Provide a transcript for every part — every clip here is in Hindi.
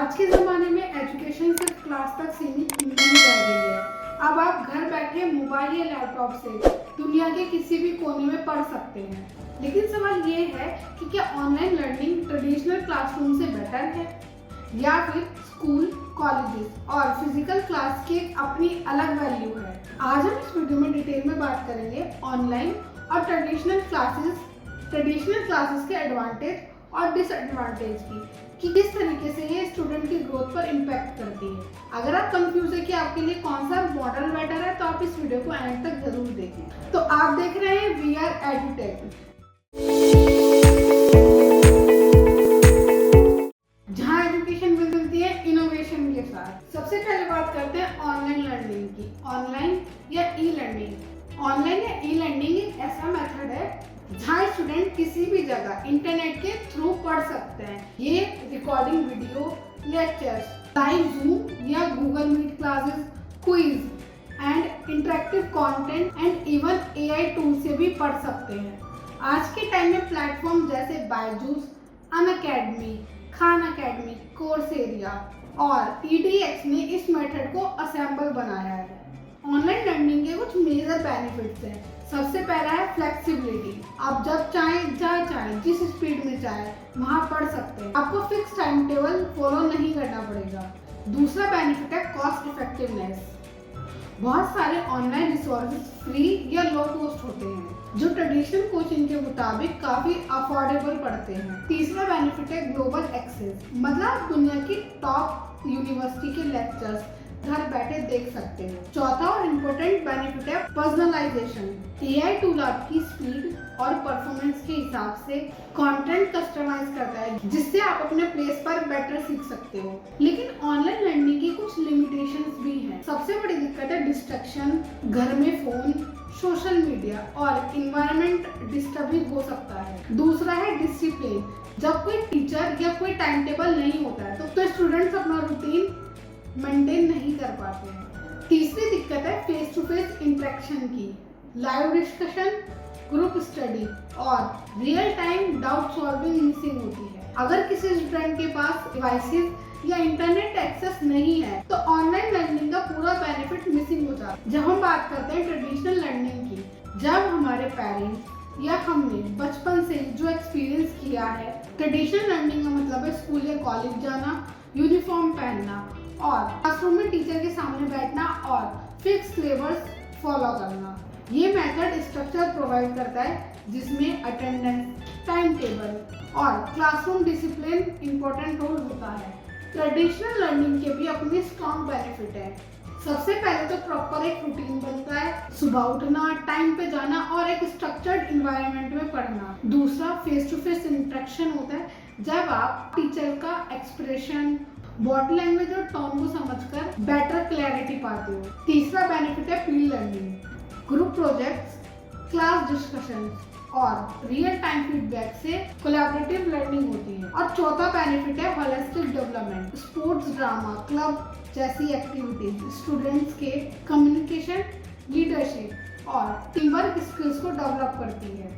आज के ज़माने में एजुकेशन सिर्फ क्लास तक सीमित नहीं रह गई है। अब आप घर बैठे मोबाइल या लैपटॉप से दुनिया के किसी भी कोने में पढ़ सकते हैं। लेकिन सवाल ये है कि क्या ऑनलाइन लर्निंग ट्रेडिशनल क्लासरूम से बेटर है या फिर स्कूल, कॉलेजेस और फिजिकल क्लास की एक अपनी अलग वैल्यू है। आज हम इस वीडियो में डिटेल में बात करेंगे ऑनलाइन और ट्रेडिशनल क्लासेस के एडवांटेज और डिसएडवांटेज कि किस तरीके से ये स्टूडेंट की ग्रोथ पर इम्पैक्ट करती है। अगर आप कंफ्यूज है कि आपके लिए कौन सा मॉडल बेटर है तो आप इस वीडियो को एंड तक जरूर देखें। तो आप देख रहे हैं VR एडुटेक, जहां एजुकेशन मिलती है इनोवेशन के साथ। सबसे पहले बात करते हैं ऑनलाइन लर्निंग की। ऑनलाइन या ई लर्निंग। ऑनलाइन या ई लर्निंग एक ऐसा मेथड है जहाँ स्टूडेंट किसी भी जगह इंटरनेट के थ्रू पढ़ सकते हैं। ये recording video, lectures, live Zoom या Google Meet classes, quiz and interactive content and even AI tool से भी पढ़ सकते हैं। आज के टाइम में प्लेटफॉर्म जैसे बायजूस, अनअकैडमी, खान अकेडमी, कोर्सेरिया और EDX ने इस मेथड को असेंबल बनाया है। ऑनलाइन लर्निंग के कुछ मेजर बेनिफिट्स हैं। सबसे पहला है फ्लेक्सिबिलिटी। आप जब चाहें, जहाँ चाहें, जिस स्पीड में चाहें वहाँ पढ़ सकते हैं। आपको फिक्स टाइम टेबल फॉलो नहीं करना पड़ेगा। दूसरा बेनिफिट है कॉस्ट इफेक्टिवनेस। बहुत सारे ऑनलाइन रिसोर्सेज फ्री या लो कॉस्ट होते हैं जो ट्रेडिशनल कोचिंग के मुताबिक काफी अफोर्डेबल पड़ते हैं। तीसरा बेनिफिट है ग्लोबल एक्सेस, मतलब आप दुनिया की टॉप यूनिवर्सिटी के लेक्चर्स घर बैठे देख सकते हैं। चौथा और इम्पोर्टेंट बेनिफिट है पर्सनलाइजेशन। AI टूल आपकी स्पीड और परफॉर्मेंस के हिसाब से कंटेंट कस्टमाइज करता है, जिससे आप अपने प्लेस पर बेटर सीख सकते हो। लेकिन ऑनलाइन लर्निंग की कुछ लिमिटेशंस भी हैं। सबसे बड़ी दिक्कत है डिस्ट्रैक्शन। घर में फोन, सोशल मीडिया और इन्वायरमेंट डिस्टर्बिंग हो सकता है। दूसरा है डिसिप्लिन। जब कोई टीचर या कोई टाइम टेबल नहीं होता है तो स्टूडेंट्स अपना रूटीन मेंटेन नहीं कर पाते हैं। तीसरी दिक्कत है फेस टू फेस इंटरेक्शन की। लाइव डिस्कशन, ग्रुप स्टडी और real time doubt solving missing होती है। अगर किसी स्टूडेंट के पास डिवाइसेस या इंटरनेट एक्सेस नहीं है तो ऑनलाइन लर्निंग का पूरा बेनिफिट मिसिंग हो जाता है। जब हम बात करते हैं ट्रेडिशनल लर्निंग की, जब हमारे पेरेंट्स या हमने बचपन से जो एक्सपीरियंस किया है, ट्रेडिशनल लर्निंग का मतलब है स्कूल या कॉलेज जाना, यूनिफॉर्म पहनना और क्लासरूम में टीचर के सामने बैठना और फिक्स सिलेबस फॉलो करना। ये मेथड स्ट्रक्चर प्रोवाइड करता है जिसमें अटेंडेंस, टाइम टेबल और क्लासरूम डिसिप्लिन इंपॉर्टेंट रोल होता है। ट्रेडिशनल लर्निंग के भी अपने स्ट्रॉन्ग बेनिफिट है। सबसे पहले तो प्रॉपर एक रूटीन बनता है, सुबह उठना, टाइम पे जाना और एक स्ट्रक्चर्ड इन्वायरमेंट में पढ़ना। दूसरा फेस टू फेस इंटरेक्शन होता है, जब आप टीचर का एक्सप्रेशन, बॉडी लैंग्वेज और टोन को समझकर बेटर क्लैरिटी पाते हो। तीसरा बेनिफिट है field learning. Group projects, class discussion और रियल टाइम फीडबैक से कोलैबोरेटिव लर्निंग होती है। और चौथा बेनिफिट है holistic development. Sports, drama, club जैसी एक्टिविटीज स्टूडेंट्स के कम्युनिकेशन, लीडरशिप और टीम वर्क स्किल्स को डेवलप करती है।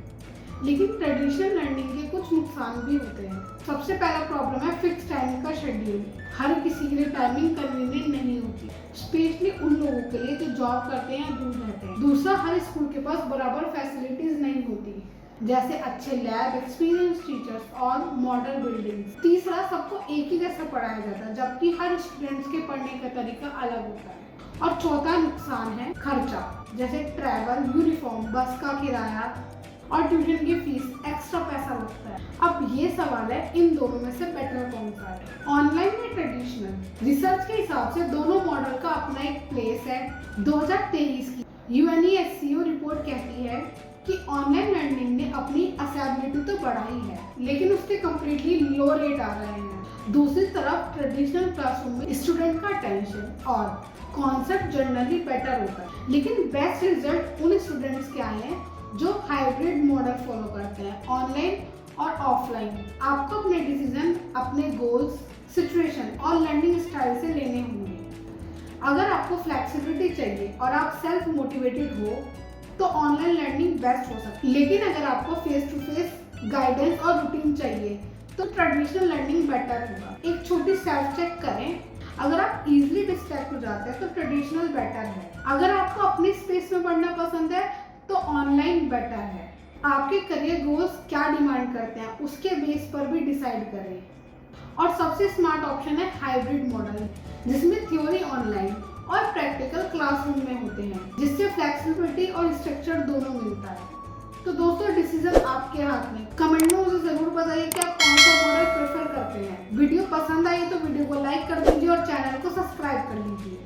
लेकिन ट्रेडिशनल लर्निंग के कुछ नुकसान भी होते हैं। सबसे पहला प्रॉब्लम है फिक्स टाइमिंग का शेड्यूल। हर किसी के लिए टाइमिंग कन्वीनियंट नहीं होती, स्पेशली उन लोगों के लिए जो जॉब करते हैं या दूर रहते हैं। दूसरा, हर स्कूल के पास बराबर फैसिलिटीज नहीं होती, जैसे अच्छे लैब, एक्सपीरियंस टीचर्स और मॉडर्न बिल्डिंग्स। तीसरा, सबको एक ही जैसा पढ़ाया जाता है जबकि हर स्टूडेंट्स के पढ़ने का तरीका अलग होता है। और चौथा नुकसान है खर्चा, जैसे ट्रैवल, यूनिफॉर्म, बस का किराया और ट्यूशन की फीस, एक्स्ट्रा पैसा लगता है। अब ये सवाल है इन दोनों में से बेटर कौन सा है, ऑनलाइन या ट्रेडिशनल? रिसर्च के हिसाब से दोनों मॉडल का अपना एक प्लेस है। 2023 की UNESCO रिपोर्ट कहती है कि ऑनलाइन लर्निंग ने अपनी असेबिलिटी तो बढ़ाई है लेकिन उसके कम्प्लीटली लो रेट आ रहे हैं। दूसरी तरफ ट्रेडिशनल क्लासरूम में स्टूडेंट का अटेंशन और कॉन्सेप्ट जनरली बेटर होता है, लेकिन बेस्ट रिजल्ट उन स्टूडेंट्स के आए हैं जो हाइब्रिड मॉडल फॉलो करते हैं, ऑनलाइन और ऑफलाइन। आपको अपने डिसीजन अपने गोल्स, सिचुएशन और लर्निंग स्टाइल से लेने होंगे। अगर आपको फ्लेक्सिबिलिटी चाहिए और आप सेल्फ मोटिवेटेड हो तो ऑनलाइन लर्निंग बेस्ट हो सकती है, लेकिन अगर आपको फेस टू फेस गाइडेंस और रूटीन चाहिए तो ट्रेडिशनल लर्निंग बेटर होगा। एक छोटी सेल्फ चेक इजीली डिस्ट्रैक्ट हो जाते हैं तो ट्रेडिशनल बेटर है। अगर आपको अपनी स्पेस में पढ़ना पसंद है तो ऑनलाइन बेटर है। आपके करियर गोल्स क्या डिमांड करते हैं उसके बेस पर भी डिसाइड करें। और सबसे स्मार्ट ऑप्शन है हाइब्रिड मॉडल, जिसमें थ्योरी ऑनलाइन और प्रैक्टिकल क्लासरूम में होते हैं, जिससे फ्लेक्सिबिलिटी और स्ट्रक्चर दोनों मिलता है। तो दोस्तों डिसीजन आपके हाथ में। कमेंट में मुझे जरूर बताइए कि आप कौन सा मॉडल प्रेफर करते हैं। वीडियो पसंद आई तो वीडियो को लाइक कर दीजिए और चैनल को सब्सक्राइब कर लीजिए।